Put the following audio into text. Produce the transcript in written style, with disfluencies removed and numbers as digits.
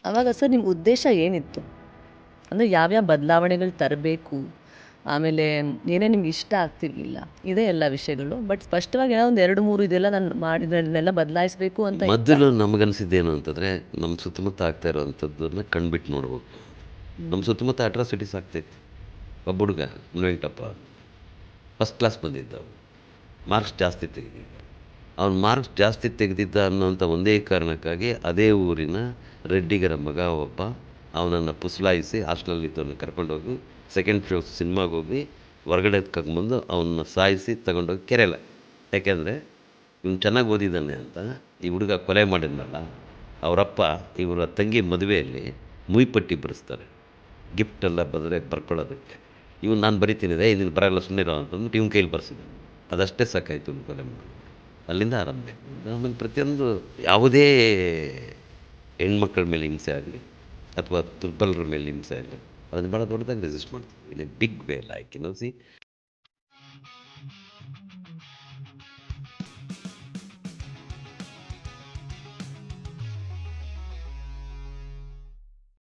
ಆವಾಗ ಸರ್ ನಿಮ್ಮ ಉದ್ದೇಶ ಏನಿತ್ತು? ಅಂದರೆ ಯಾವ್ಯಾವ ಬದಲಾವಣೆಗಳು ತರಬೇಕು, ಆಮೇಲೆ ಏನೇ ನಿಮ್ಗೆ ಇಷ್ಟ ಆಗ್ತಿರ್ಲಿಲ್ಲ, ಇದೇ ಎಲ್ಲ ವಿಷಯಗಳು. ಬಟ್ ಸ್ಪಷ್ಟವಾಗಿ ಏನೋ ಒಂದು 2, 3 ಇದೆಲ್ಲ ನಾನು ಮಾಡಿದ್ದನ್ನೆಲ್ಲ ಬದಲಾಯಿಸಬೇಕು ಅಂತ ಇತ್ತಾ? ಮೊದಲು ನಮಗನ್ಸಿದ್ದೇನು ಅಂತಂದರೆ, ನಮ್ಮ ಸುತ್ತಮುತ್ತ ಆಗ್ತಾ ಇರೋವಂಥದ್ದನ್ನ ಕಣ್ಬಿಟ್ಟು ನೋಡ್ಬೇಕು. ನಮ್ಮ ಸುತ್ತಮುತ್ತ ಅಟ್ರಾಸಿಟೀಸ್ ಆಗ್ತೈತಿ. ಒಬ್ಬ ಹುಡುಗ ವೆಂಕಟಪ್ಪ ಫಸ್ಟ್ ಕ್ಲಾಸ್ ಬಂದಿದ್ದ, ಮಾರ್ಕ್ಸ್ ಜಾಸ್ತಿ ತೆಗೆದಿದ್ದ. ಅವ್ನು ಮಾರ್ಕ್ಸ್ ಜಾಸ್ತಿ ತೆಗೆದಿದ್ದ ಅನ್ನೋಂಥ ಒಂದೇ ಕಾರಣಕ್ಕಾಗಿ ಅದೇ ಊರಿನ ರೆಡ್ಡಿಗರ ಮಗ ಒಬ್ಬ ಅವನನ್ನು ಪುಸಲಾಯಿಸಿ ಹಾಸ್ಟೆಲಲ್ಲಿದ್ದವನ್ನ ಕರ್ಕೊಂಡೋಗಿ ಸೆಕೆಂಡ್ ಶೋ ಸಿನಿಮಾಗೆ ಹೋಗಿ ಹೊರಗಡೆ ಎತ್ಕೊಂಡ್ಬಂದು ಅವನ್ನ ಸಾಯಿಸಿ ತಗೊಂಡೋಗಿ ಕೆರೆಯಲ್ಲ. ಯಾಕೆಂದರೆ ಇವನು ಚೆನ್ನಾಗಿ ಓದಿದ್ದಾನೆ ಅಂತ ಈ ಹುಡುಗ ಕೊಲೆ ಮಾಡಿದ್ನಲ್ಲ, ಅವರಪ್ಪ ಇವರ ತಂಗಿ ಮದುವೆಯಲ್ಲಿ ಮುಯ್ಪಟ್ಟಿ ಬರೆಸ್ತಾರೆ, ಗಿಫ್ಟೆಲ್ಲ ಬರ್ಕೊಳ್ಳೋದಕ್ಕೆ. ಇವನು ನಾನು ಬರಿತೀನಿ, ಇದನ್ನು ಬರೋಲ್ಲ ಸುಮ್ಮನಿರೋ ಅಂತಂದ್ಬಿಟ್ಟು ಇವನ ಕೈಲಿ ಬರ್ಸಿದ್ದಾನೆ. ಅದಷ್ಟೇ ಸಾಕಾಯಿತು ಇವನು ಕೊಲೆ ಮಾಡಿ. ಅಲ್ಲಿಂದ ಆರಂಭ. ಆಮೇಲೆ ಪ್ರತಿಯೊಂದು ಯಾವುದೇ ಹೆಣ್ಮಕ್ಳ ಮೇಲೆ ಹಿಂಸೆ ಆಗಲಿ ಅಥವಾ ದುರ್ಬಲರ ಮೇಲೆ ಹಿಂಸೆ ಆಗಲಿ ಅದನ್ನು ಭಾಳ ದೊಡ್ಡದಾಗಿ ರೆಸಿಸ್ಟ್ ಮಾಡ್ತೀವಿ in a big way, like C